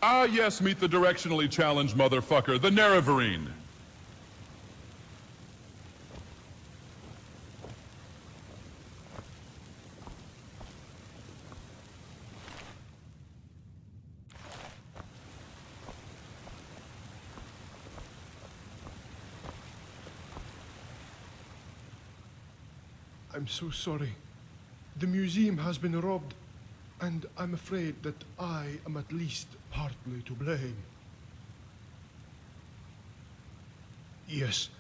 Ah, yes, meet the directionally challenged motherfucker, the Nerevarine. I'm so sorry. The museum has been robbed, and I'm afraid that I am at least partly to blame. Yes,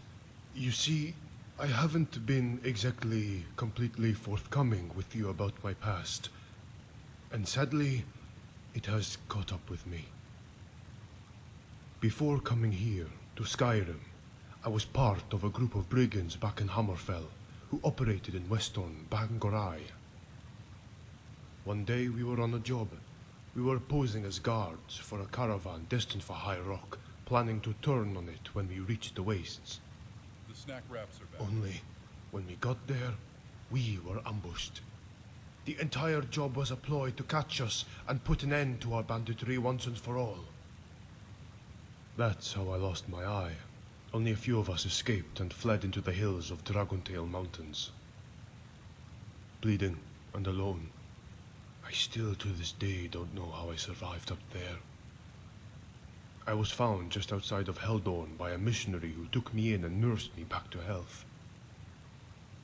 you see, I haven't been exactly completely forthcoming with you about my past, and sadly, it has caught up with me. Before coming here, to Skyrim, I was part of a group of brigands back in Hammerfell who operated in western Bangorai. One day we were on a job. We were posing as guards for a caravan destined for High Rock, planning to turn on it when we reached the wastes. The snack wraps are back. Only, when we got there, we were ambushed. The entire job was a ploy to catch us and put an end to our banditry once and for all. That's how I lost my eye. Only a few of us escaped and fled into the hills of Dragontail Mountains. Bleeding and alone. I still to this day don't know how I survived up there. I was found just outside of Heldorn by a missionary who took me in and nursed me back to health.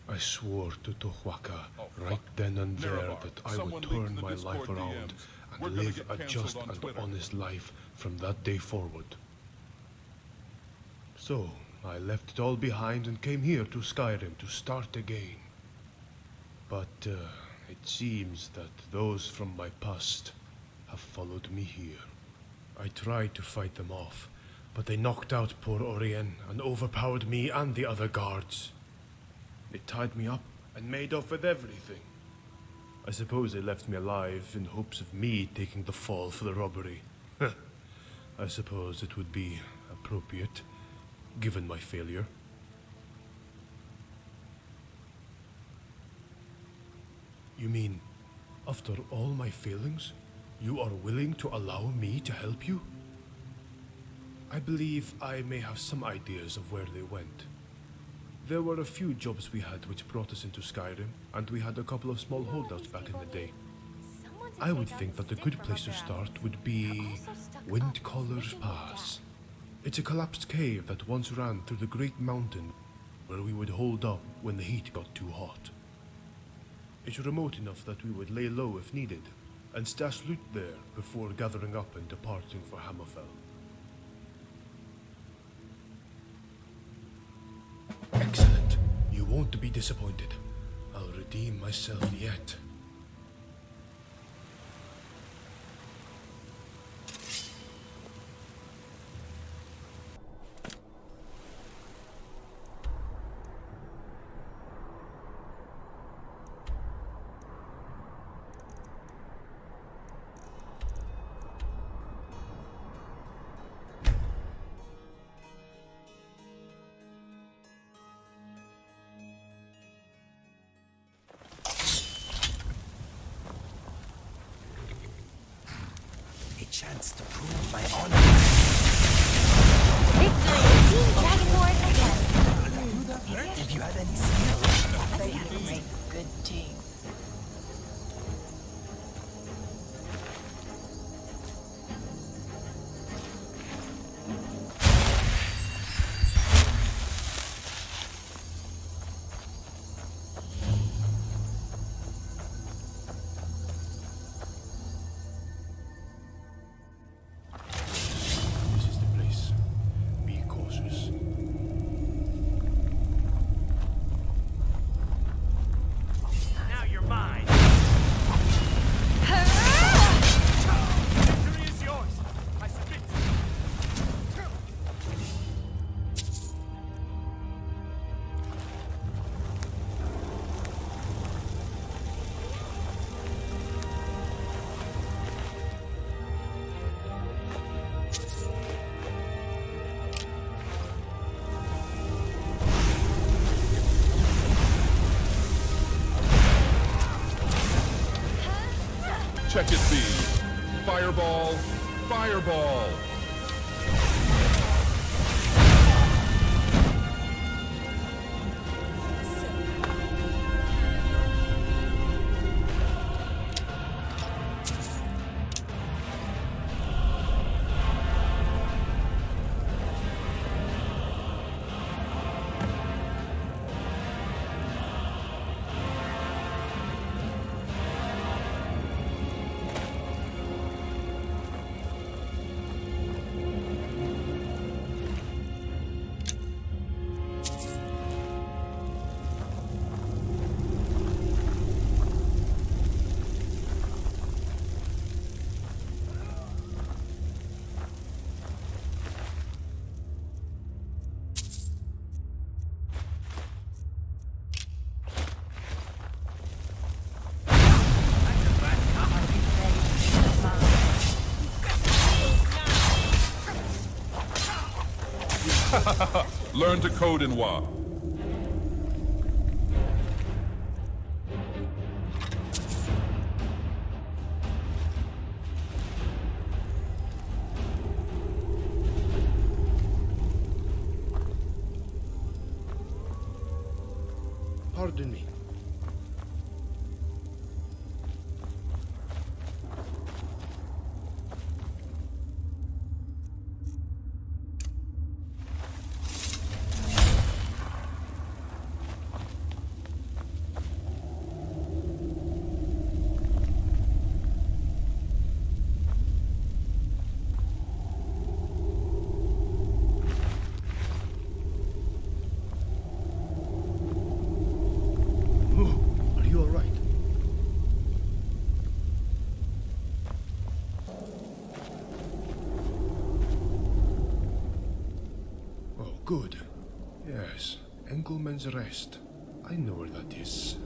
I swore to Tohwaka right then and there that I would turn my life around and live a just and honest life from that day forward. So, I left it all behind and came here to Skyrim to start again. But, it seems that those from my past have followed me here. I tried to fight them off, but they knocked out poor Orien and overpowered me and the other guards. They tied me up and made off with everything. I suppose they left me alive in hopes of me taking the fall for the robbery. I suppose it would be appropriate, given my failure. You mean, after all my failings, you are willing to allow me to help you? I believe I may have some ideas of where they went. There were a few jobs we had which brought us into Skyrim, and we had a couple of small holdouts back in the day. I would think that a good place to start would be Windcaller's Pass. It's a collapsed cave that once ran through the great mountain where we would hold up when the heat got too hot. It's remote enough that we would lay low if needed, and stash loot there before gathering up and departing for Hammerfell. Excellent. You won't be disappointed. I'll redeem myself yet. Chance to prove my honor. Victory! Team Dragonborn again. If you had any skill, They make a good team. This is the place. Be cautious. now you're mine. Victory is yours. I submit. Check it, B. Fireball, Fireball! Learn to code in WA. Pardon me. Are you all right? Oh, good. Yes, Engelman's Rest. I know where that is.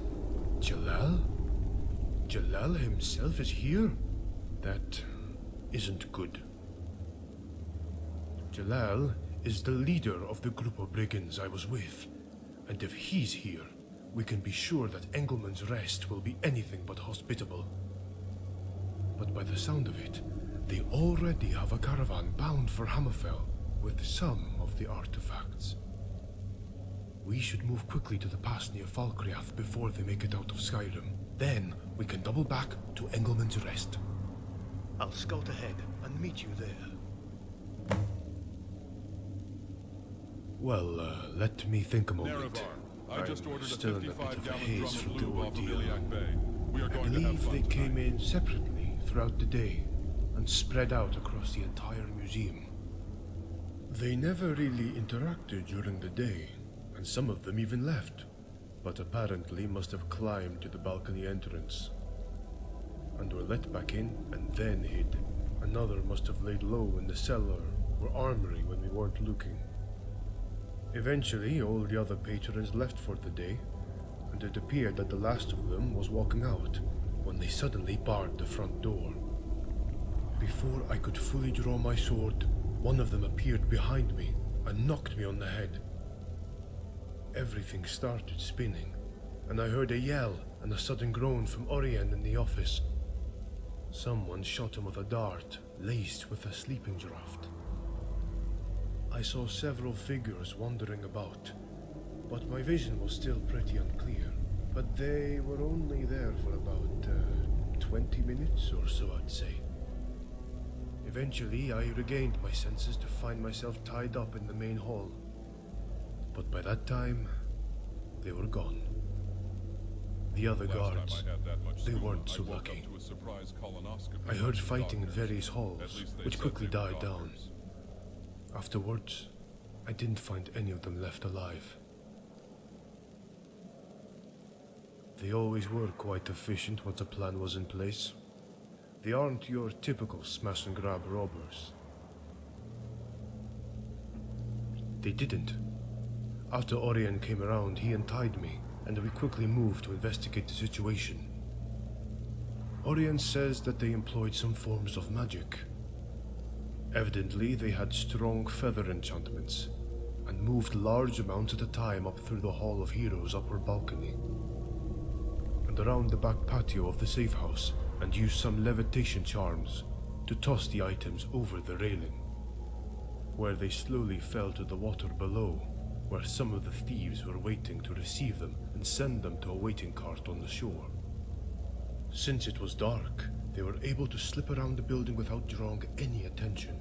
Jalal? Jalal himself is here? That isn't good. Jalal is the leader of the group of brigands I was with, and if he's here, we can be sure that Engelman's Rest will be anything but hospitable. But by the sound of it, they already have a caravan bound for Hammerfell with some of the artifacts. We should move quickly to the pass near Falkreath before they make it out of Skyrim. Then we can double back to Engelman's Rest. I'll scout ahead and meet you there. Well, let me think a moment. Nerevar, I just ordered a still in a bit of a haze 55-gallon from drum the of lube off of ordeal. Iliac Bay. We are I going to have believe fun they tonight. came in separately throughout the day and spread out across the entire museum. They never really interacted during the day, and some of them even left, but apparently must have climbed to the balcony entrance and were let back in and then hid. Another must have laid low in the cellar or armory when we weren't looking. Eventually, all the other patrons left for the day, and it appeared that the last of them was walking out when they suddenly barred the front door. Before I could fully draw my sword, one of them appeared behind me and knocked me on the head. Everything started spinning, and I heard a yell and a sudden groan from Orien in the office. Someone shot him with a dart, laced with a sleeping draught. I saw several figures wandering about, but my vision was still pretty unclear. But they were only there for about 20 minutes or so, I'd say. Eventually, I regained my senses to find myself tied up in the main hall. But by that time, they were gone. The other Last guards, time I had that much they scuba, weren't so I woke lucky. up to a surprise colonoscopy I from heard the fighting in doctors. various At halls, least they which said quickly they were died down. doctors. Afterwards, I didn't find any of them left alive. They always were quite efficient once a plan was in place. They aren't your typical smash and grab robbers. They didn't. After Orien came around, he untied me, and we quickly moved to investigate the situation. Orien says that they employed some forms of magic. Evidently, they had strong feather enchantments, and moved large amounts at a time up through the Hall of Heroes' upper balcony, and around the back patio of the safe house, and used some levitation charms. to toss the items over the railing, where they slowly fell to the water below, where some of the thieves were waiting to receive them and send them to a waiting cart on the shore. Since it was dark, they were able to slip around the building without drawing any attention.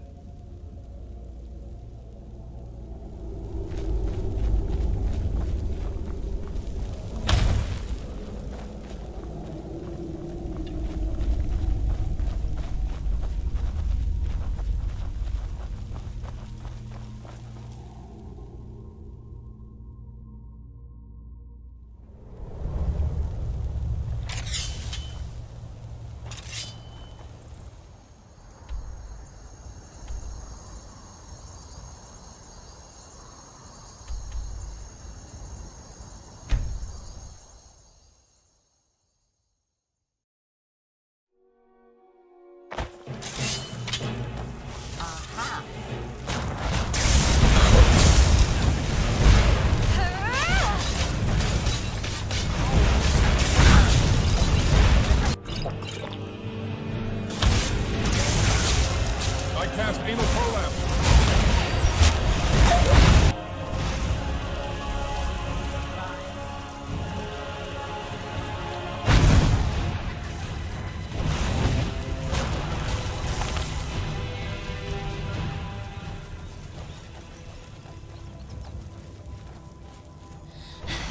I cast anal prolapse.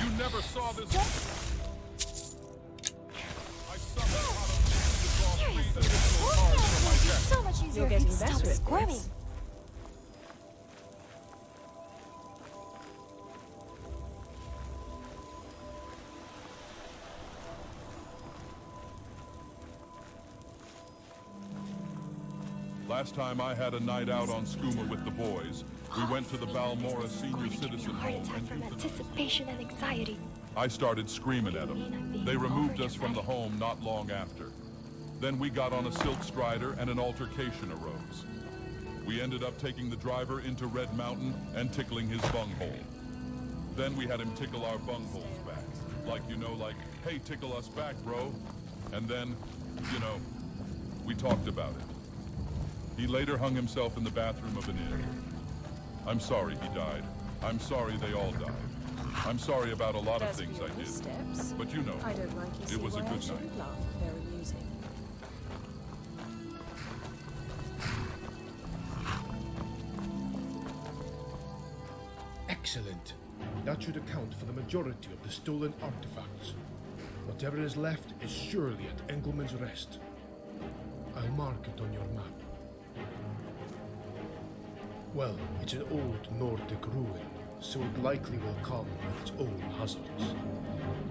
You never saw this. I summoned out of to draw 3 additional cards from my deck. So much easier You're if you getting stop better at squirming. this. Last time I had a night out on Skooma with the boys, we went to the Balmora Senior Citizen Heart Home attack and from euthanized. anticipation and anxiety. I started screaming at them. They removed us from the home not long after. Then we got on a silk strider and an altercation arose. We ended up taking the driver into Red Mountain and tickling his bunghole. Then we had him tickle our bungholes back. Like, hey, tickle us back, bro. And then, we talked about it. He later hung himself in the bathroom of an inn. I'm sorry he died. I'm sorry they all died. I'm sorry about a lot of things I did. Steps. But I don't like you. it was a why I good shouldn't night. laugh. They're amusing. Excellent. That should account for the majority of the stolen artifacts. Whatever is left is surely at Engelman's Rest. I'll mark it on your map. Well, it's an old Nordic ruin, so it likely will come with its own hazards.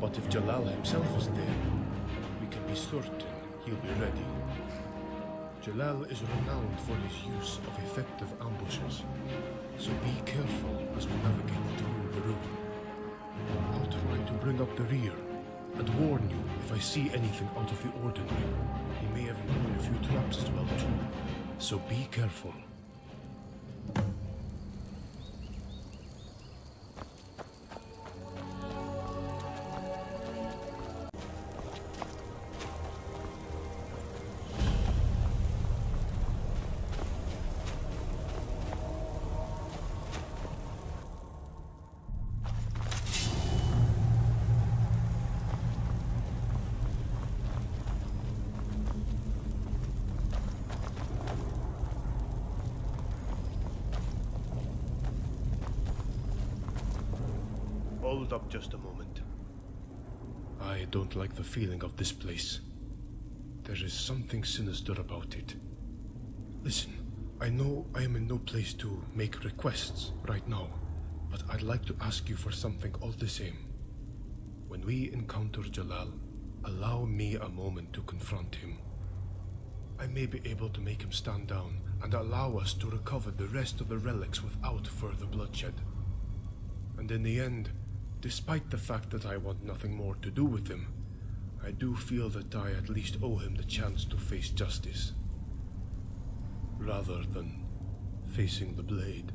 But if Jalal himself is there, we can be certain he'll be ready. Jalal is renowned for his use of effective ambushes, so be careful as we navigate through the ruin. I'll try to bring up the rear and warn you if I see anything out of the ordinary. He may have employed a few traps as well too, so be careful. Hold up just a moment. I don't like the feeling of this place. There is something sinister about it. Listen, I know I am in no place to make requests right now, but I'd like to ask you for something all the same. When we encounter Jalal, allow me a moment to confront him. I may be able to make him stand down and allow us to recover the rest of the relics without further bloodshed. And in the end, despite the fact that I want nothing more to do with him, I do feel that I at least owe him the chance to face justice, rather than facing the blade.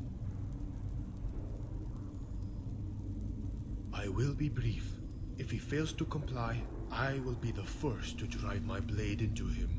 I will be brief. If he fails to comply, I will be the first to drive my blade into him.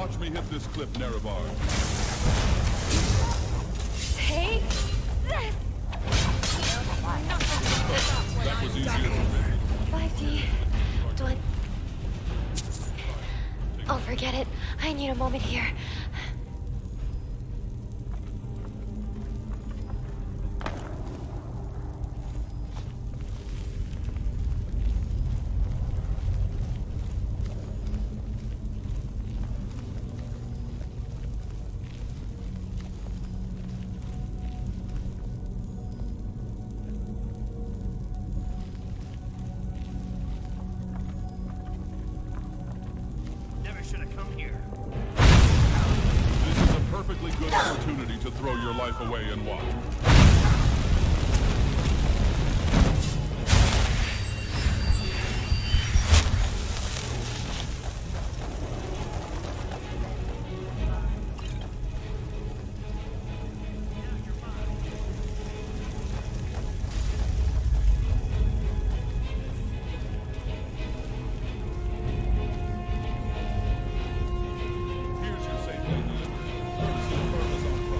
Watch me hit this clip, Nerevar. Take this! That was easier than me. 5D. Done. Oh, forget it. I need a moment here. Never should have come here. This is a perfectly good opportunity to throw your life away and watch. Here's your safe lady. Courtesy of Parmesan Pro.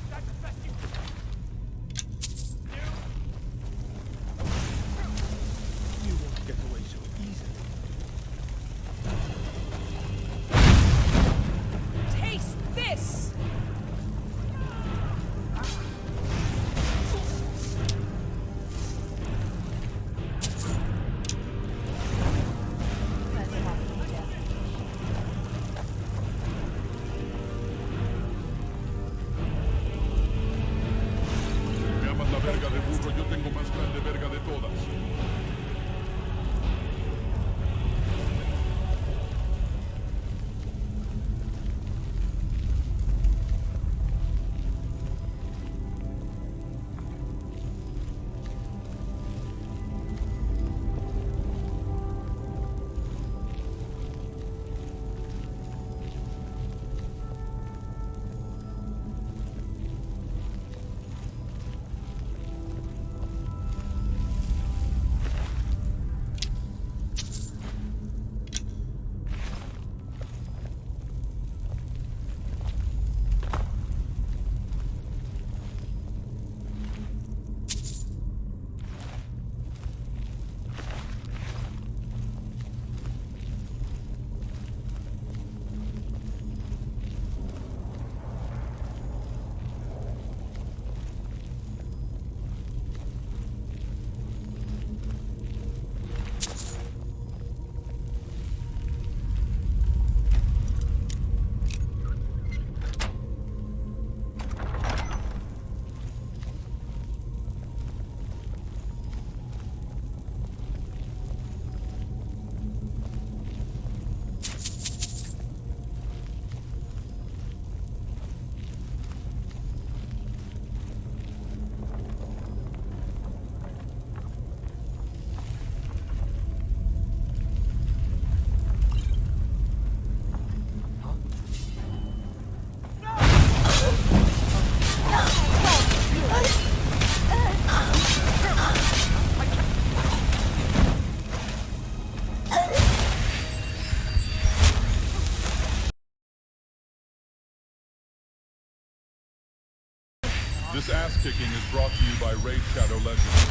That's the best you You won't get away so easily. Taste this! Me amas la verga de burro, yo tengo más grande verga de todas. This ass-kicking is brought to you by Raid Shadow Legends.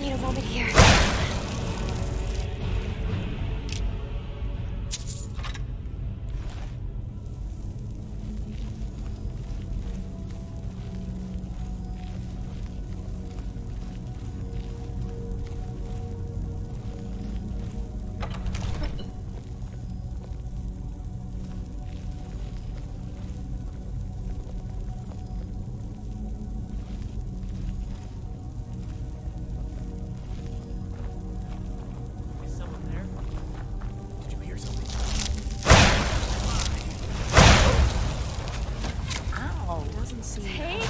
need a moment here. Is someone there? Did you hear something? Ow. Doesn't seem Hey!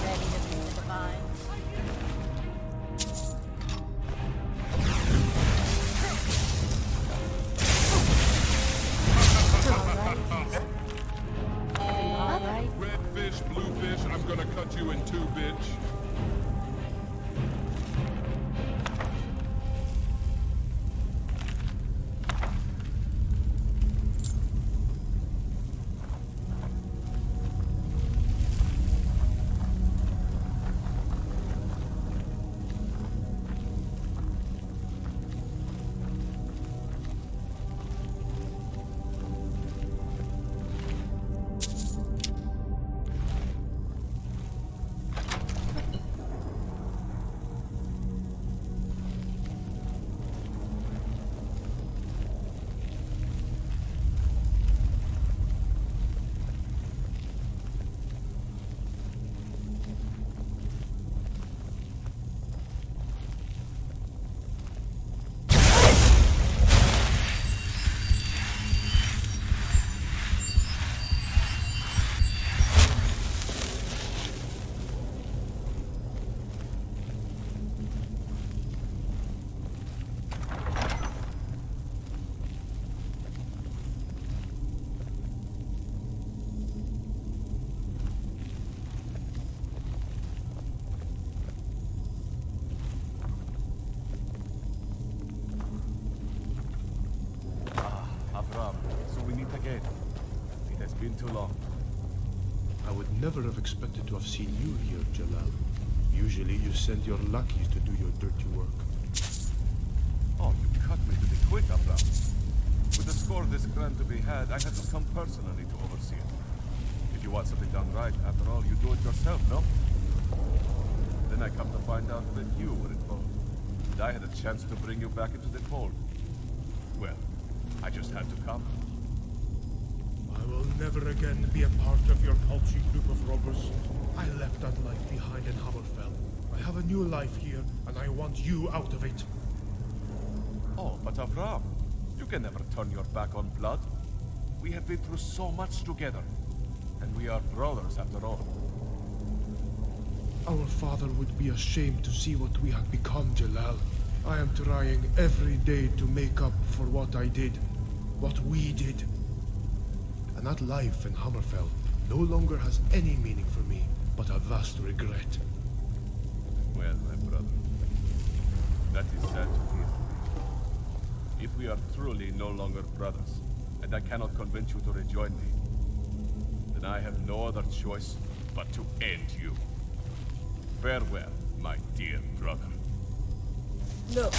ready to move the vines. All right. Red fish, blue fish, I'm gonna cut you in two, bitch. Avram, so we meet again. It has been too long. I would never have expected to have seen you here, Jalal. Usually you send your lackeys to do your dirty work. Oh, you cut me to the quick, Avram. With a score this grand to be had, I had to come personally to oversee it. If you want something done right, after all, you do it yourself, no? Then I come to find out that you were involved. And I had a chance to bring you back into the fold. Well, I just had to come. I will never again be a part of your paltry group of robbers. I left that life behind in Hammerfell. I have a new life here, and I want you out of it. Oh, but Avram, you can never turn your back on blood. We have been through so much together. And we are brothers after all. Our father would be ashamed to see what we had become, Jalal. I am trying every day to make up for what I did, what we did. And that life in Hammerfell no longer has any meaning for me, but a vast regret. Well, my brother, that is sad to hear. If we are truly no longer brothers, and I cannot convince you to rejoin me, then I have no other choice but to end you. Farewell, my dear brother. Look.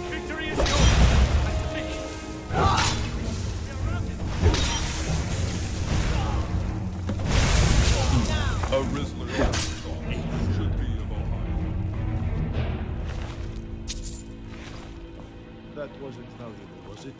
Victory is yours! I think. A Rizzler should be of Ohio. That wasn't valuable, was it?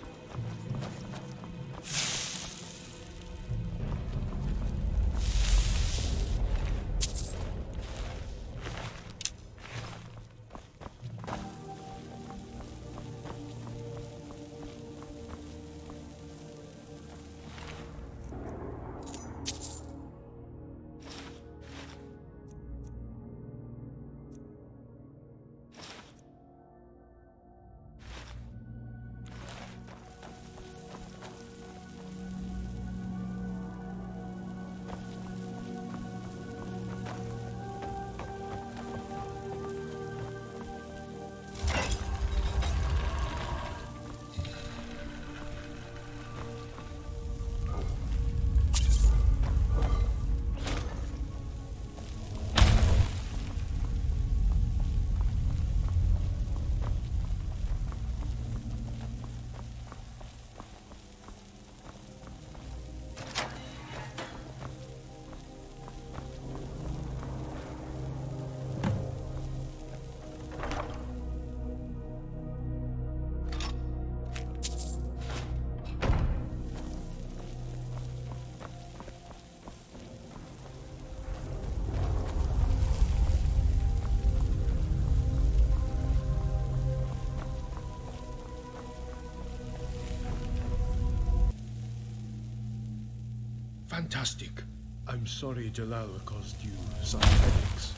Fantastic. I'm sorry Jalal caused you such headaches.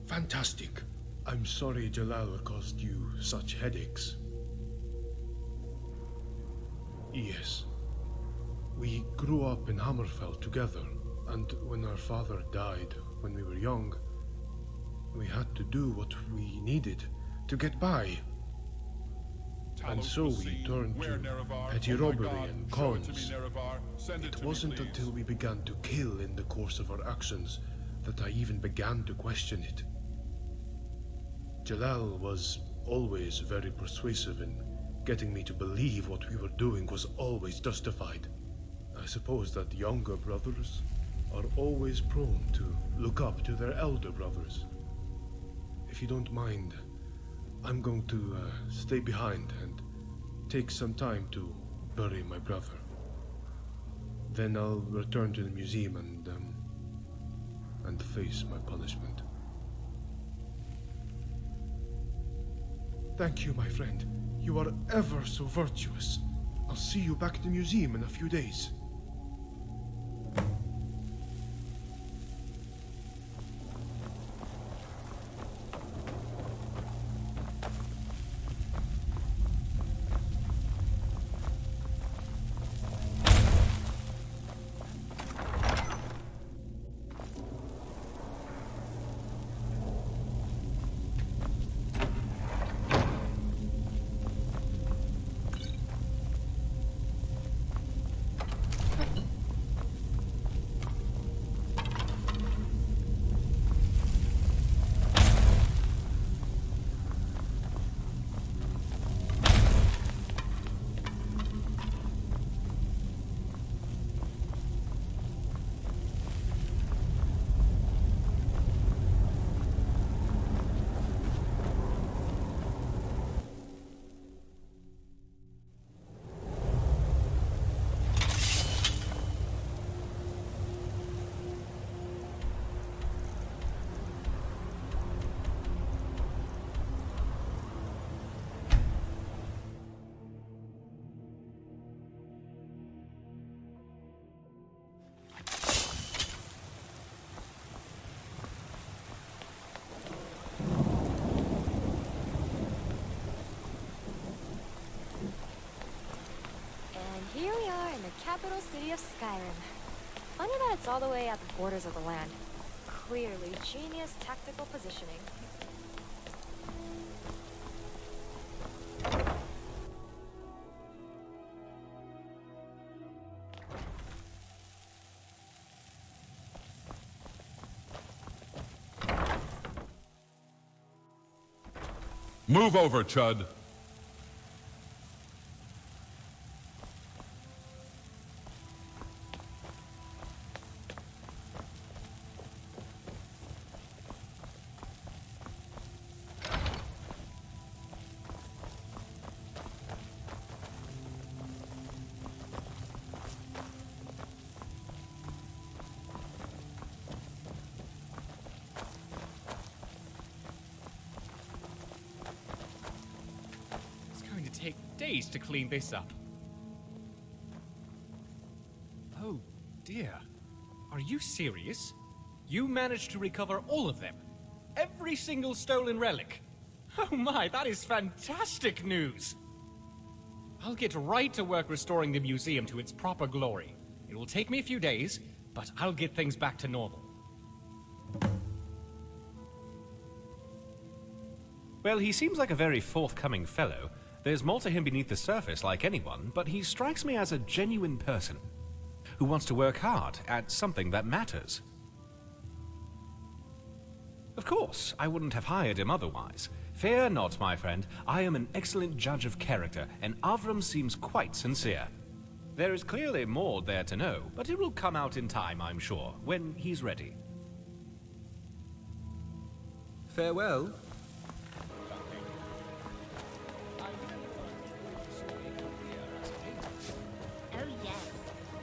Fantastic. I'm sorry Jalal caused you such headaches. Yes. We grew up in Hammerfell together, and when our father died when we were young, we had to do what we needed to get by. And so we turned to petty robbery and cons. It wasn't until we began to kill in the course of our actions that I even began to question it. Jalal was always very persuasive in getting me to believe what we were doing was always justified. I suppose that younger brothers are always prone to look up to their elder brothers. If you don't mind, I'm going to stay behind and take some time to bury my brother. Then I'll return to the museum and face my punishment. Thank you, my friend. You are ever so virtuous. I'll see you back at the museum in a few days. Here we are in the capital city of Skyrim. Funny that it's all the way at the borders of the land. Clearly genius tactical positioning. Move over, Chud. Take days to clean this up. Oh dear. Are you serious? You managed to recover all of them? Every single stolen relic? Oh my, that is fantastic news! I'll get right to work restoring the museum to its proper glory. It will take me a few days, but I'll get things back to normal. Well, he seems like a very forthcoming fellow. There's more to him beneath the surface like anyone, but he strikes me as a genuine person who wants to work hard at something that matters. Of course, I wouldn't have hired him otherwise. Fear not, my friend. I am an excellent judge of character, and Avram seems quite sincere. There is clearly more there to know, but it will come out in time, I'm sure, when he's ready. Farewell.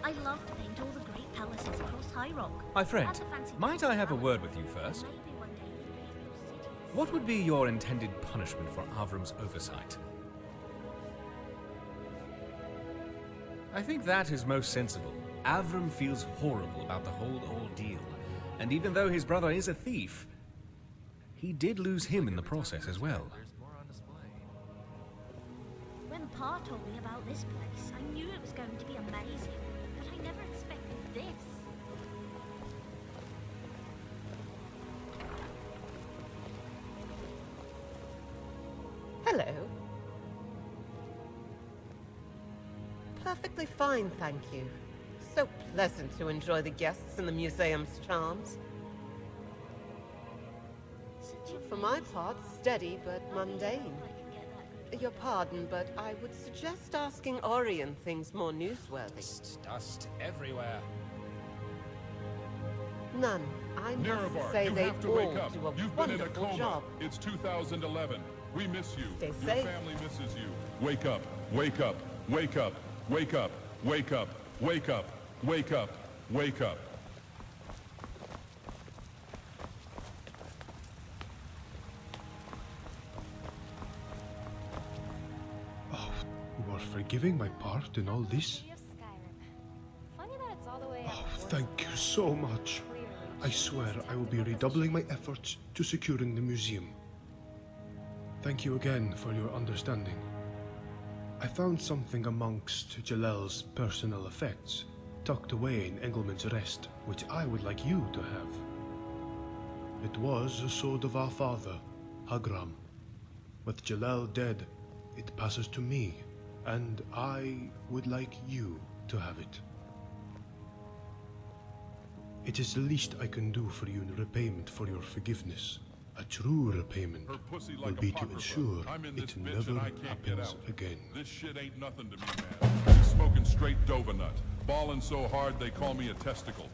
I love to paint all the great palaces across High Rock. My friend, might I have a word with you first? What would be your intended punishment for Avram's oversight? I think that is most sensible. Avram feels horrible about the whole ordeal. And even though his brother is a thief, he did lose him in the process as well. When Pa told me about this place, I knew it was going to be amazing, but I never expected this. Hello. Perfectly fine, thank you. So pleasant to enjoy the guests and the museum's charms. For my part, steady but mundane. Your pardon, but I would suggest asking Orion things more newsworthy. Dust everywhere. None. I must Nerevar, say you they have to all wake up. do a You've been in a wonderful coma. job. It's 2011. We miss you. Stay Your safe. family misses you. Wake up. Wake up. Wake up. Wake up. Wake up. Wake up. Wake up. Wake up. Oh, you are forgiving my part in all this? City of Skyrim. Funny that it's all the way up Oh, the borders thank you so much. Clearly, I swear I will be redoubling my efforts to securing the museum. Thank you again for your understanding. I found something amongst Jalal's personal effects, tucked away in Engelman's Rest, which I would like you to have. It was a sword of our father, Hagram. With Jalal dead, it passes to me, and I would like you to have it. It is the least I can do for you in repayment for your forgiveness. A true repayment Her pussy will like be to apocrypha. ensure I'm in this it bitch never and I can't get happens out. again. This shit ain't nothing to me, man. He's smoking straight Dova nut. Balling so hard they call me a testicle.